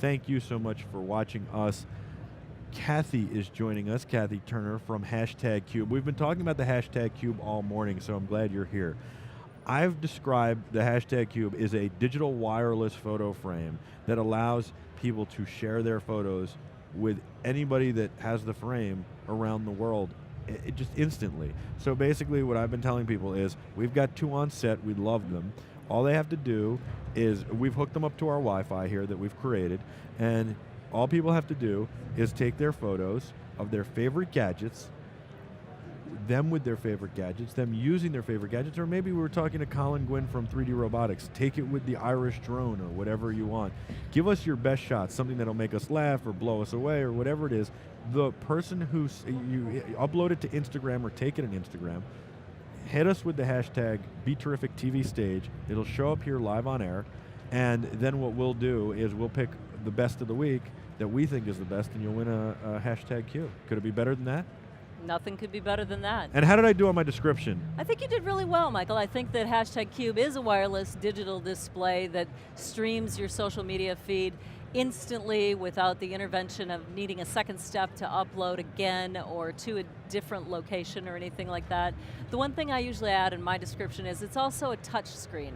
thank you so much for watching us. Kathy is joining us, Kathy Turner from #Cube. We've been talking about the #Cube all morning, so I'm glad you're here. I've described the #Cube as a digital wireless photo frame that allows people to share their photos with anybody that has the frame around the world just instantly. So basically what I've been telling people is we've got 2 on set, we love them. All they have to do is, we've hooked them up to our Wi-Fi here that we've created, and all people have to do is take their photos of their favorite gadgets, them with their favorite gadgets, them using their favorite gadgets, or maybe we were talking to Colin Gwynn from 3D Robotics. Take it with the Irish drone or whatever you want. Give us your best shots, something that'll make us laugh or blow us away or whatever it is. The person who you upload it to Instagram or take it on Instagram, hit us with the hashtag #BeTerrificTVStage. It'll show up here live on air, and then what we'll do is we'll pick the best of the week that we think is the best, and you'll win a #Q. Could it be better than that? Nothing could be better than that. And how did I do on my description? I think you did really well, Michael. I think that #Cube is a wireless digital display that streams your social media feed instantly without the intervention of needing a second step to upload again or to a different location or anything like that. The one thing I usually add in my description is it's also a touch screen.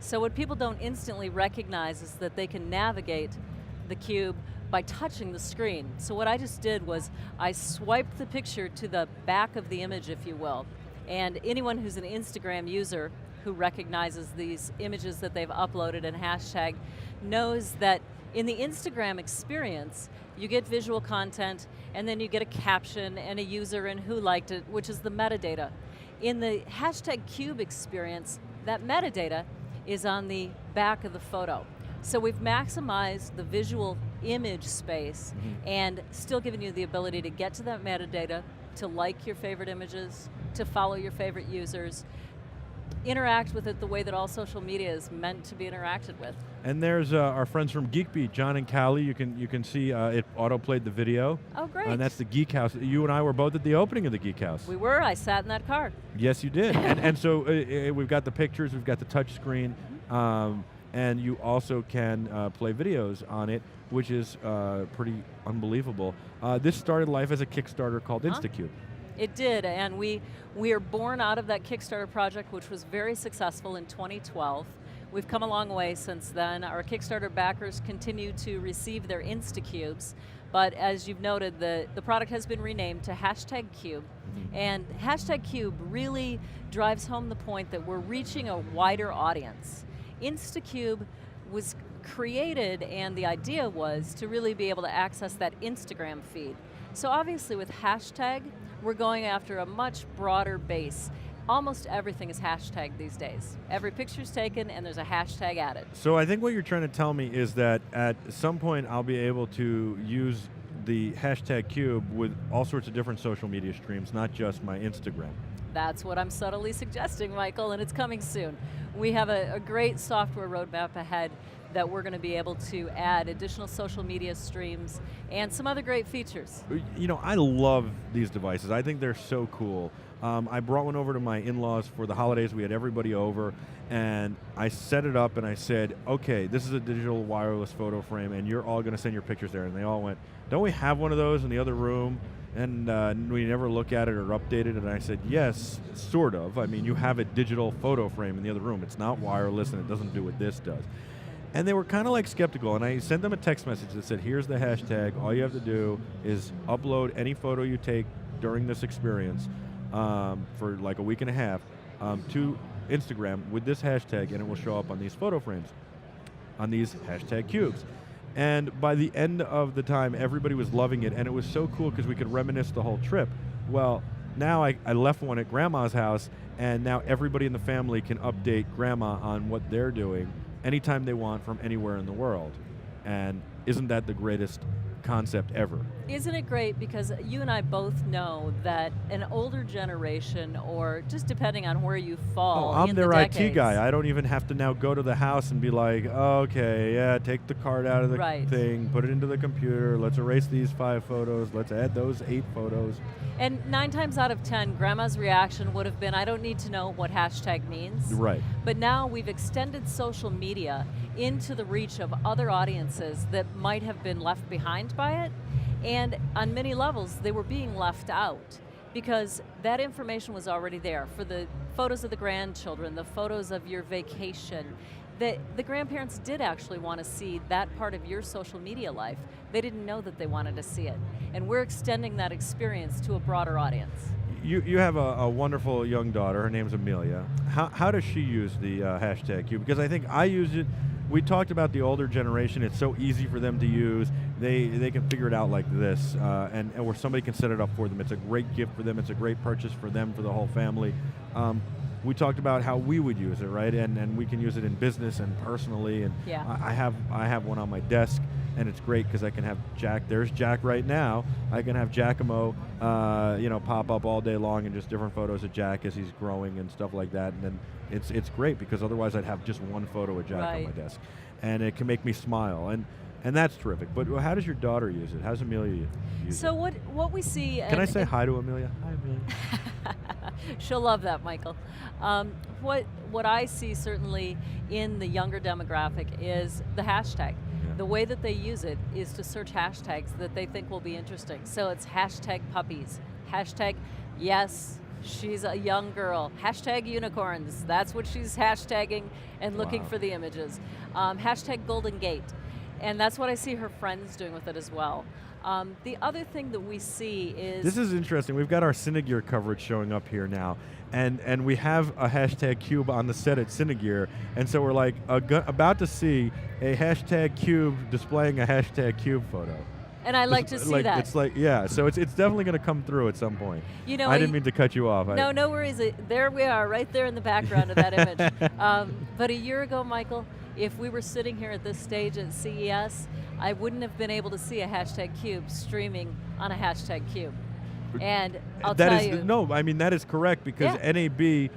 So what people don't instantly recognize is that they can navigate the cube by touching the screen. So what I just did was I swiped the picture to the back of the image, if you will, and anyone who's an Instagram user who recognizes these images that they've uploaded and hashtag knows that in the Instagram experience, you get visual content, and then you get a caption and a user and who liked it, which is the metadata. In the #Cube experience, that metadata is on the back of the photo. So we've maximized the visual image space and still giving you the ability to get to that metadata, to like your favorite images, to follow your favorite users, interact with it the way that all social media is meant to be interacted with. And there's our friends from GeekBeat, John and Callie. You can see it auto-played the video. Oh, great. And that's the Geek House. You and I were both at the opening of the Geek House. We were. I sat in that car. Yes, you did. and so we've got the pictures, we've got the touch screen, and you also can play videos on it, which is pretty unbelievable. This started life as a Kickstarter called InstaCube. It did, and we are born out of that Kickstarter project, which was very successful in 2012. We've come a long way since then. Our Kickstarter backers continue to receive their InstaCubes, but as you've noted, the product has been renamed to #Cube, and #Cube really drives home the point that we're reaching a wider audience. InstaCube was created, and the idea was to really be able to access that Instagram feed. So obviously with hashtag, we're going after a much broader base. Almost everything is hashtagged these days. Every picture's taken and there's a hashtag added. So I think what you're trying to tell me is that at some point I'll be able to use the #Cube with all sorts of different social media streams, not just my Instagram. That's what I'm subtly suggesting, Michael, and it's coming soon. We have a great software roadmap ahead that we're going to be able to add additional social media streams and some other great features. You know, I love these devices. I think they're so cool. I brought one over to my in-laws for the holidays. We had everybody over, and I set it up and I said, okay, this is a digital wireless photo frame, and you're all going to send your pictures there. And they all went, don't we have one of those in the other room? And we never look at it or update it. And I said, yes, sort of. I mean, you have a digital photo frame in the other room. It's not wireless, and it doesn't do what this does. And they were kind of like skeptical, and I sent them a text message that said, here's the hashtag. All you have to do is upload any photo you take during this experience for like a week and a half to Instagram with this hashtag, and it will show up on these photo frames, on these #Cubes. And by the end of the time, everybody was loving it, and it was so cool because we could reminisce the whole trip. Well, now I left one at Grandma's house, and now everybody in the family can update Grandma on what they're doing anytime they want from anywhere in the world. And isn't that the greatest concept ever. Isn't it great, because you and I both know that an older generation, or just depending on where you fall I'm in their the IT decades, guy. I don't even have to now go to the house and be like, okay, yeah, take the card out of the Right. thing, put it into the computer, let's erase these 5 photos, let's add those 8 photos. And 9 times out of 10, Grandma's reaction would have been, I don't need to know what hashtag means. Right. But now we've extended social media into the reach of other audiences that might have been left behind by it. And on many levels, they were being left out, because that information was already there for the photos of the grandchildren, the photos of your vacation. The grandparents did actually want to see that part of your social media life. They didn't know that they wanted to see it. And we're extending that experience to a broader audience. You have a wonderful young daughter. Her name's Amelia. How does she use the hashtag Cube? Because I think I use it. We talked about the older generation. It's so easy for them to use. They can figure it out like this, and where somebody can set it up for them. It's a great gift for them. It's a great purchase for them, for the whole family. We talked about how we would use it, right? And we can use it in business and personally. And Yeah. I have one on my desk, and it's great because I can have Jack. There's Jack right now. I can have Giacomo, pop up all day long, and just different photos of Jack as he's growing and stuff like that. And then it's great, because otherwise I'd have just one photo of Jack on my desk, and it can make me smile. And that's terrific. But how does your daughter use it? How does Amelia use it? So what we see... Can I say hi to Amelia? Hi, Amelia. She'll love that, Michael. What I see certainly in the younger demographic is the hashtag. Yeah. The way that they use it is to search hashtags that they think will be interesting. So it's hashtag puppies, hashtag yes, she's a young girl, hashtag unicorns, that's what she's hashtagging and looking Wow. for the images. Hashtag Golden Gate, and that's what I see her friends doing with it as well. The other thing that we see is... This is interesting. We've got our Cinegear coverage showing up here now, and we have a hashtag Cube on the set at Cinegear, and so we're like about to see a hashtag Cube displaying a hashtag Cube photo. And I like to see that. It's like, yeah, so it's definitely going to come through at some point. You know, I didn't mean to cut you off. No worries. There we are, right there in the background of that image. But a year ago, Michael, if we were sitting here at this stage at CES, I wouldn't have been able to see a hashtag Cube streaming on a hashtag Cube. And I'll tell you... No, I mean, that is correct, because Yeah. NAB,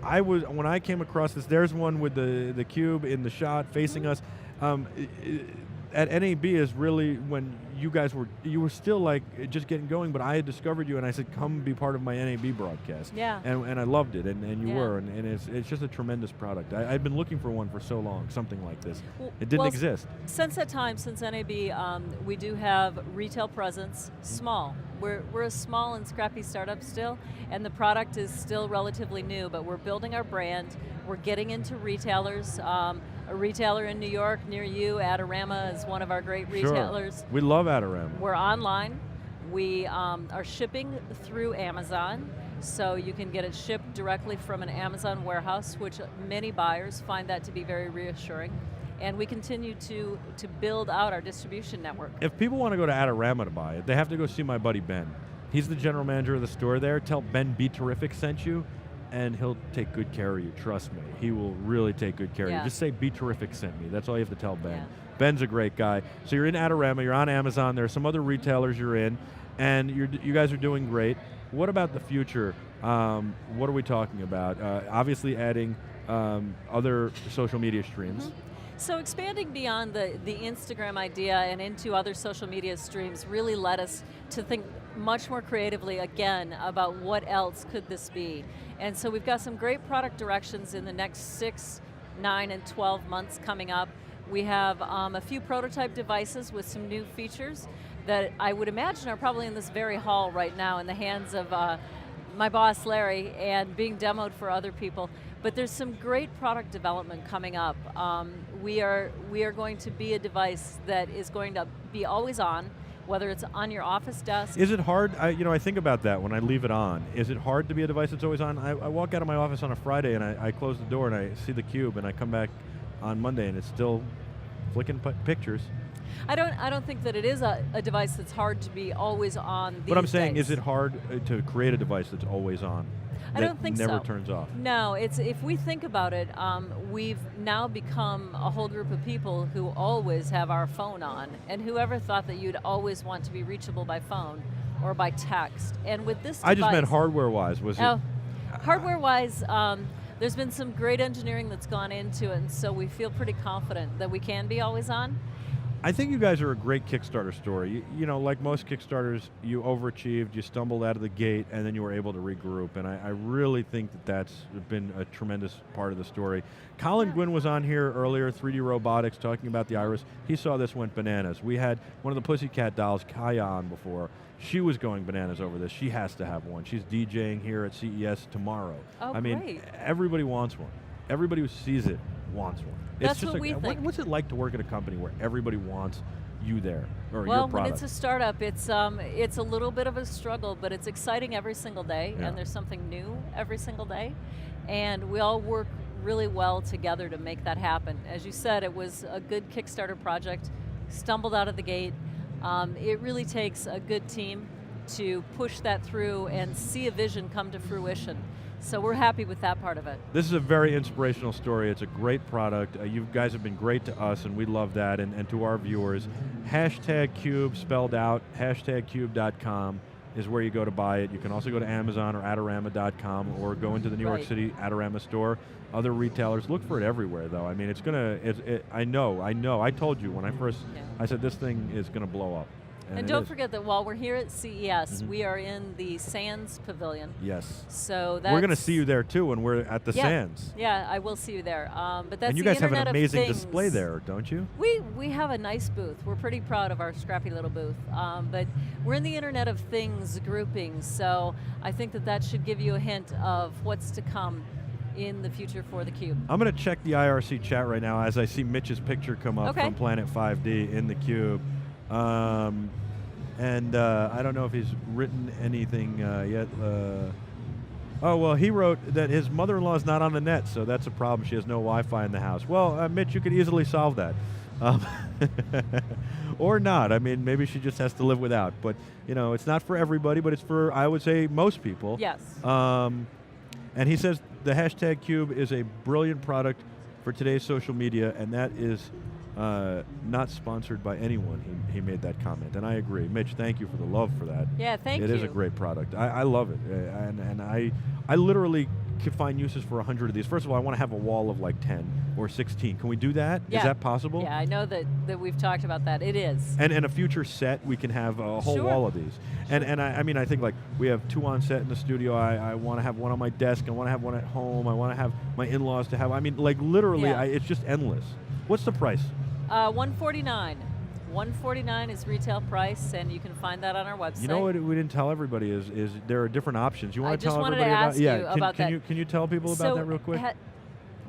when I came across this, there's one with the cube in the shot facing us. At NAB is really when you were still like just getting going, but I had discovered you, and I said, come be part of my NAB broadcast. Yeah. And I loved it, and you Yeah. were, and it's just a tremendous product. I've been looking for one for so long, something like this. Well, It didn't well, exist. Since that time, since NAB, we do have retail presence, small. We're a small and scrappy startup still, and the product is still relatively new, but we're building our brand. We're getting into retailers. A retailer in New York near you, Adorama, is one of our great retailers. Sure. We love Adorama. We're online. We are shipping through Amazon, so you can get it shipped directly from an Amazon warehouse, which many buyers find that to be very reassuring. And we continue to build out our distribution network. If people want to go to Adorama to buy it, they have to go see my buddy Ben. He's the general manager of the store there. Tell Ben BeTerrific sent you, and he'll take good care of you, trust me. He will really take good care of you. Just say BeTerrific sent me. That's all you have to tell Ben. Yeah. Ben's a great guy. So you're in Adorama, you're on Amazon, there are some other retailers you're in, and you guys are doing great. What about the future? What are we talking about? Obviously adding other social media streams. Mm-hmm. So expanding beyond the Instagram idea and into other social media streams really led us to think much more creatively again about what else could this be. And so we've got some great product directions in the next 6, 9, and 12 months coming up. We have a few prototype devices with some new features that I would imagine are probably in this very hall right now in the hands of my boss Larry and being demoed for other people. But there's some great product development coming up. We are going to be a device that is going to be always on, whether it's on your office desk. Is it hard? I think about that when I leave it on. Is it hard to be a device that's always on? I walk out of my office on a Friday and I close the door and I see the cube, and I come back on Monday and it's still flicking pictures. I don't think that it is a device that's hard to be always on these But I'm saying, days. is it hard to create a device that's always on? I don't think never so. turns off. No, it's if we think about it, we've now become a whole group of people who always have our phone on, and whoever thought that you'd always want to be reachable by phone or by text? And with this device, I just meant hardware-wise. Was it? Hardware-wise, there's been some great engineering that's gone into it, and so we feel pretty confident that we can be always on. I think you guys are a great Kickstarter story. You know, like most Kickstarters, you overachieved, you stumbled out of the gate, and then you were able to regroup. And I really think that that's been a tremendous part of the story. Colin Gwynn was on here earlier, 3D Robotics, talking about the Iris. He saw this, went bananas. We had one of the Pussycat dolls, Kaya, on before. She was going bananas over this. She has to have one. She's DJing here at CES tomorrow. Oh, I mean, great. everybody wants one. Everybody who sees it wants one. That's it's just what we think. What's it like to work at a company where everybody wants you there, or your Well, product? when it's a startup, it's a little bit of a struggle, but it's exciting every single day, Yeah. and there's something new every single day, and we all work really well together to make that happen. As you said, it was a good Kickstarter project, stumbled out of the gate. It really takes a good team to push that through and see a vision come to fruition. So we're happy with that part of it. This is a very inspirational story. It's a great product. You guys have been great to us, and we love that, and to our viewers. #Cube spelled out, #Cube.com is where you go to buy it. You can also go to Amazon or Adorama.com, or go into the New York Right. City Adorama store. Other retailers, look for it everywhere, though. I mean, it's gonna. I know. I told you when I first. Yeah. I said this thing is gonna blow up. And it don't is. forget that while we're here at CES, Mhm. we are in the Sands Pavilion. Yes. So that's We're going to see you there too when we're at the Yeah. Sands. Yeah, I will see you there. But that's And you the guys have an Internet of amazing Things. display there, don't you? We have a nice booth. We're pretty proud of our scrappy little booth. But we're in the Internet of Things grouping, so I think that should give you a hint of what's to come in the future for the Cube. I'm going to check the IRC chat right now as I see Mitch's picture come up Okay. from Planet 5D in the Cube. And I don't know if he's written anything yet. Oh, well, he wrote that his mother-in-law is not on the net, so that's a problem. She has no Wi-Fi in the house. Well, Mitch, you could easily solve that. Or not. I mean, maybe she just has to live without. But, you know, it's not for everybody, but it's for, I would say, most people. Yes. And he says the #Cube is a brilliant product for today's social media, and that is not sponsored by anyone. He made that comment, and I agree. Mitch, thank you for the love for that. Yeah, thank you. It is a great product. I love it, and I literally could find uses for 100 of these. First of all, I want to have a wall of like 10 or 16. Can we do that? Yeah. Is that possible? Yeah, I know that we've talked about that. It is. And in a future set, we can have a whole Sure. wall of these. And I mean, I think like we have 2 on set in the studio. I want to have one on my desk. I want to have one at home. I want to have my in-laws to have. I mean, like literally, Yeah. it's just endless. What's the price? $149. $149 is retail price, and you can find that on our website. You know what we didn't tell everybody is there are different options. You I want to just tell wanted to everybody ask about? you Yeah, about can that. Can you tell people about So that real quick?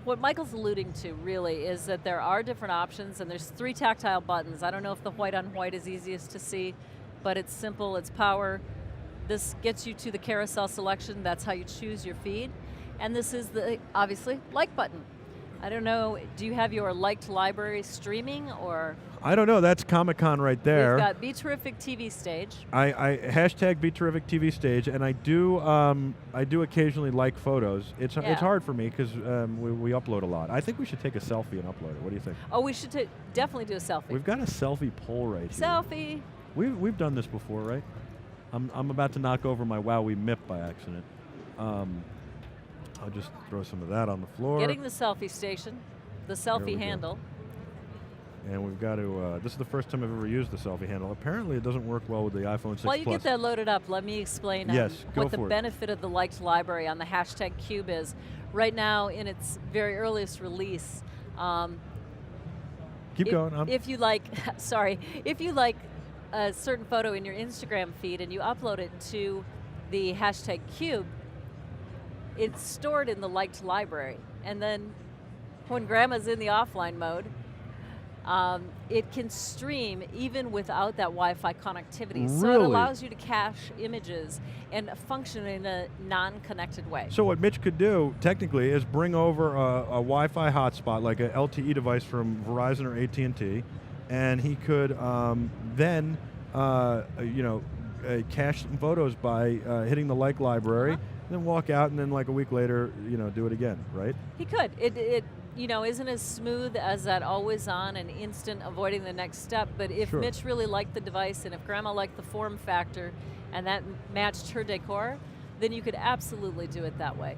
What Michael's alluding to really is that there are different options, and there's 3 tactile buttons. I don't know if the white on white is easiest to see, but it's simple, it's power. This gets you to the carousel selection. That's how you choose your feed. And this is the, obviously, like button. I don't know, do you have your liked library streaming, or? I don't know. That's Comic-Con right there. We've got BeTerrific TV stage. I #BeTerrific TV stage, and I do occasionally like photos. It's Yeah. hard for me because we upload a lot. I think we should take a selfie and upload it. What do you think? Oh, we should definitely do a selfie. We've got a selfie pole right here. Selfie. We've done this before, right? I'm about to knock over my Wowie MIP by accident. I'll just throw some of that on the floor. Getting the selfie station, the we selfie go. handle. And we've got to, this is the first time I've ever used the selfie handle. Apparently it doesn't work well with the iPhone 6 While you Plus. get that loaded up, let me explain Yes, go what the for it. benefit of the liked library on the #Cube is. Right now, in its very earliest release, Keep going. if you like, sorry, if you like a certain photo in your Instagram feed and you upload it to the #Cube, it's stored in the liked library. And then when Grandma's in the offline mode, it can stream even without that Wi-Fi connectivity. So it Really? allows you to cache images and function in a non-connected way. So what Mitch could do, technically, is bring over a Wi-Fi hotspot, like a LTE device from Verizon or AT&T, and he could then, cache some photos by hitting the like library, then walk out, and then like a week later, do it again, right? He could. It isn't as smooth as that always on and instant avoiding the next step, but if Sure. Mitch really liked the device and if Grandma liked the form factor and that matched her decor, then you could absolutely do it that way.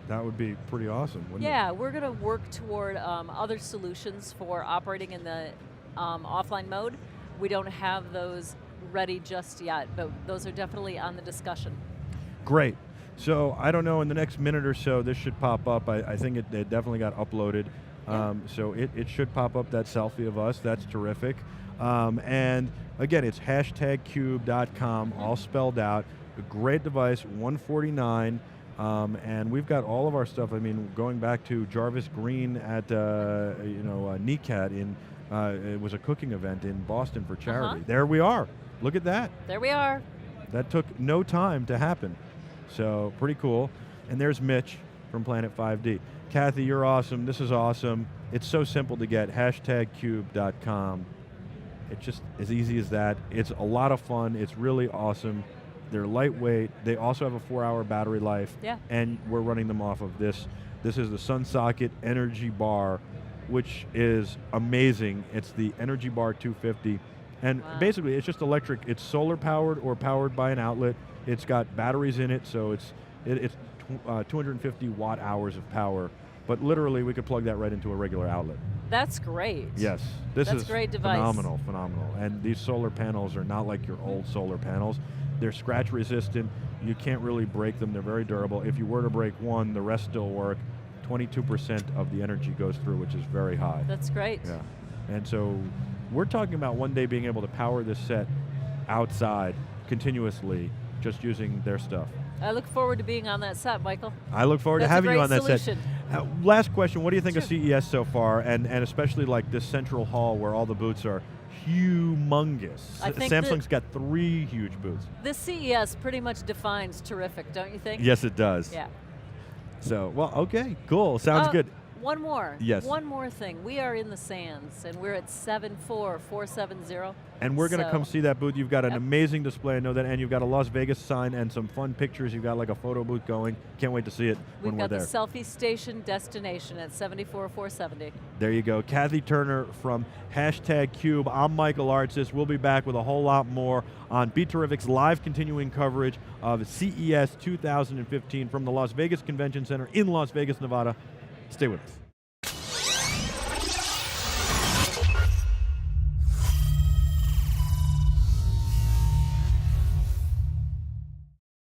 That would be pretty awesome, wouldn't Yeah, we're going to work toward other solutions for operating in the offline mode. We don't have those ready just yet, but those are definitely on the discussion. it? Great. So I don't know, in the next minute or so, this should pop up. I think it definitely got uploaded. Yeah. So it should pop up, that selfie of us. That's terrific. And again, it's #cube.com, all spelled out. A great device, $149. And we've got all of our stuff. I mean, going back to Jarvis Green at NECAT it was a cooking event in Boston for charity. There we are. Look at that. There we are. That took no time to happen. So pretty cool. And there's Mitch from Planet 5D. Kathy, you're awesome. This is awesome. It's so simple to get. #cube.com. It's just as easy as that. It's a lot of fun. It's really awesome. They're lightweight. They also have a 4-hour battery life. Yeah. And we're running them off of this. This is the SunSocket Energy Bar, which is amazing. It's the Energy Bar 250. And basically, it's just electric. It's solar powered or powered by an outlet. It's got batteries in it, so it's 250 watt hours of power. But literally, we could plug that right into a regular outlet. That's great. Yes, this That's is a great device. phenomenal. And these solar panels are not like your old solar panels. They're scratch resistant. You can't really break them. They're very durable. If you were to break one, the rest still work. 22% of the energy goes through, which is very high. That's great. Yeah. And so we're talking about one day being able to power this set outside continuously just using their stuff. I look forward to being on that set, Michael. I look forward to That's a having you great on that solution. set. Last question, what do you think of Sure. CES so far, and especially like this central hall where all the booths are humongous? I think Samsung's got 3 huge booths. This CES pretty much defines terrific, don't you think? Yes, it does. Yeah. So, well, okay, cool, sounds good. One more. Yes. One more thing. We are in the Sands, and we're at 74470. And we're going to So- come see that booth. You've got an Yep. amazing display, I know that, and you've got a Las Vegas sign and some fun pictures. You've got like a photo booth going. Can't wait to see it We've when we're got the there. selfie station destination at 74470. There you go. Kathy Turner from #Cube. I'm Michael Artsis. We'll be back with a whole lot more on BeTerrific's live continuing coverage of CES 2015 from the Las Vegas Convention Center in Las Vegas, Nevada. Stay with us.